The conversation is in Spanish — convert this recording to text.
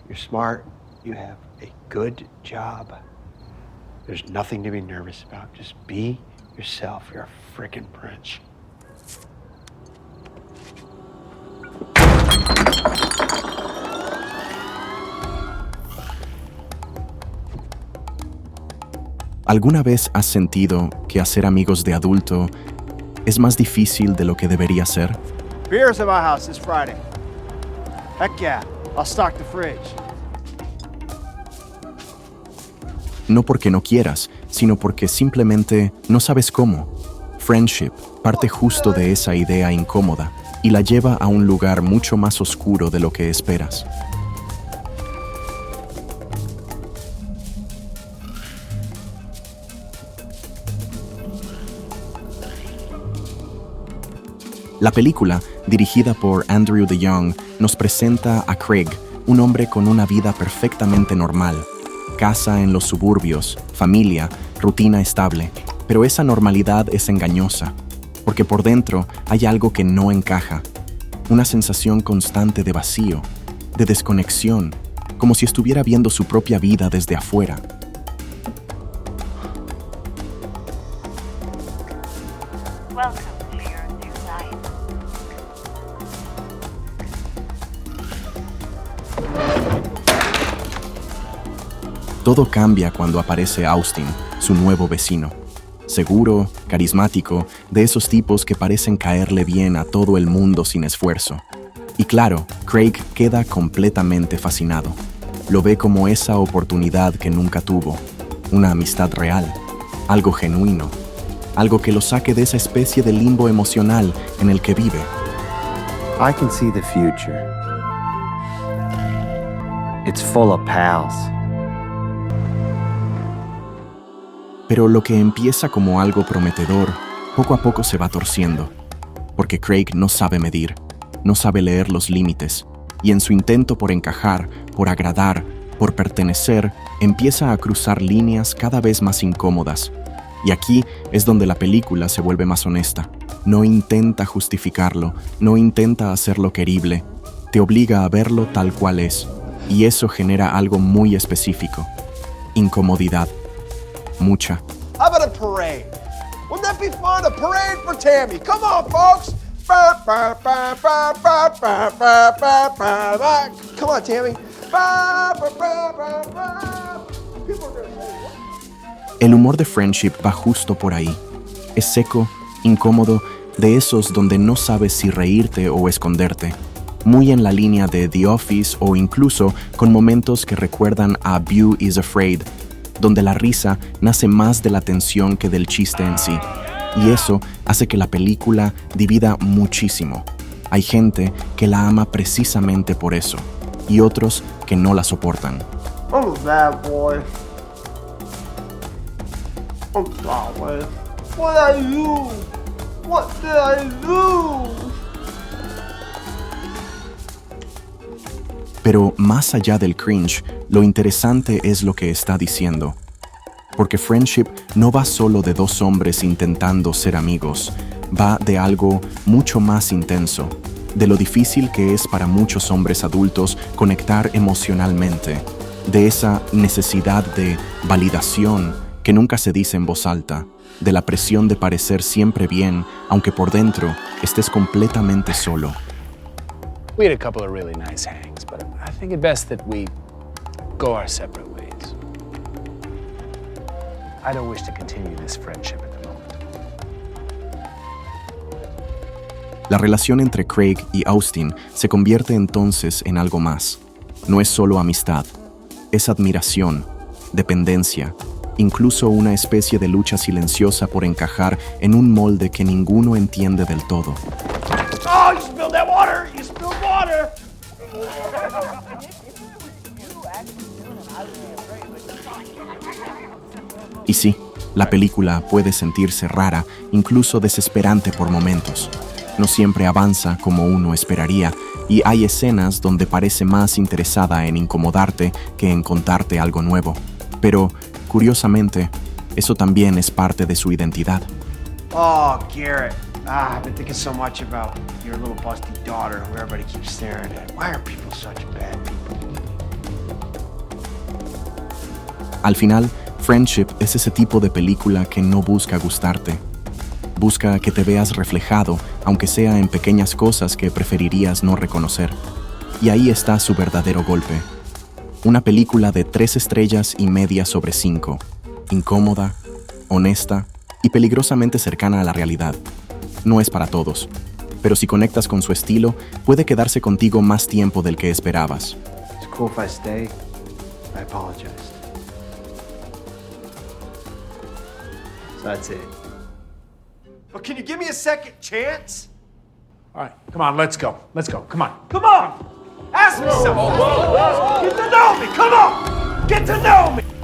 You're smart. You have a good job. There's nothing to be nervous about. Just be yourself. You're a freaking prince. ¿Alguna vez has sentido que hacer amigos de adulto es más difícil de lo que debería ser? Beers at my house this Friday. Heck yeah, I'll stock the fridge. No porque no quieras, sino porque simplemente no sabes cómo. Friendship parte justo de esa idea incómoda y la lleva a un lugar mucho más oscuro de lo que esperas. La película, dirigida por Andrew DeYoung, nos presenta a Craig, un hombre con una vida perfectamente normal. Casa en los suburbios, familia, rutina estable. Pero esa normalidad es engañosa, porque por dentro hay algo que no encaja. Una sensación constante de vacío, de desconexión, como si estuviera viendo su propia vida desde afuera. Todo cambia cuando aparece Austin, su nuevo vecino. Seguro, carismático, de esos tipos que parecen caerle bien a todo el mundo sin esfuerzo. Y claro, Craig queda completamente fascinado. Lo ve como esa oportunidad que nunca tuvo, una amistad real, algo genuino, algo que lo saque de esa especie de limbo emocional en el que vive. I can see the future. It's full of pals. Pero lo que empieza como algo prometedor, poco a poco se va torciendo, porque Craig no sabe medir, no sabe leer los límites, y en su intento por encajar, por agradar, por pertenecer, empieza a cruzar líneas cada vez más incómodas. Y aquí es donde la película se vuelve más honesta. No intenta justificarlo, no intenta hacerlo querible, te obliga a verlo tal cual es, y eso genera algo muy específico: incomodidad. Mucha. How about a parade? Wouldn't that be fun? A parade for Tammy. Come on, folks. Come on, Tammy. El humor de Friendship va justo por ahí. Es seco, incómodo, de esos donde no sabes si reírte o esconderte. Muy en la línea de The Office o incluso con momentos que recuerdan a Beau is Afraid, donde la risa nace más de la tensión que del chiste en sí. Y eso hace que la película divida muchísimo. Hay gente que la ama precisamente por eso, y otros que no la soportan. I'm a bad boy. I'm sorry. What did I do? What did I do? Pero más allá del cringe, lo interesante es lo que está diciendo. Porque Friendship no va solo de dos hombres intentando ser amigos, va de algo mucho más intenso, de lo difícil que es para muchos hombres adultos conectar emocionalmente, de esa necesidad de validación que nunca se dice en voz alta, de la presión de parecer siempre bien, aunque por dentro estés completamente solo. We had a couple of really nice hangs, but I think it best that we go our separate ways. I don't wish to continue this friendship at the moment. La relación entre Craig y Austin se convierte entonces en algo más. No es solo amistad, es admiración, dependencia, incluso una especie de lucha silenciosa por encajar en un molde que ninguno entiende del todo. Oh, you spilled that water! You spilled water! Y sí, la película puede sentirse rara, incluso desesperante por momentos. No siempre avanza como uno esperaría, y hay escenas donde parece más interesada en incomodarte que en contarte algo nuevo. Pero, curiosamente, eso también es parte de su identidad. Oh, Garrett. I've been thinking so much about your little busty daughter who everybody keeps staring at. Why are people such bad people? Al final, Friendship es ese tipo de película que no busca gustarte. Busca que te veas reflejado, aunque sea en pequeñas cosas que preferirías no reconocer. Y ahí está su verdadero golpe. Una película de 3,5 estrellas sobre 5. Incómoda, honesta y peligrosamente cercana a la realidad. No es para todos, pero si conectas con su estilo, puede quedarse contigo más tiempo del que esperabas. It's cool if I stay. I apologize. So that's it. But can you give me a second chance? All right, come on, let's go. Let's go. Come on. Come on! Ask me something! Get to know me! Come on! Get to know me!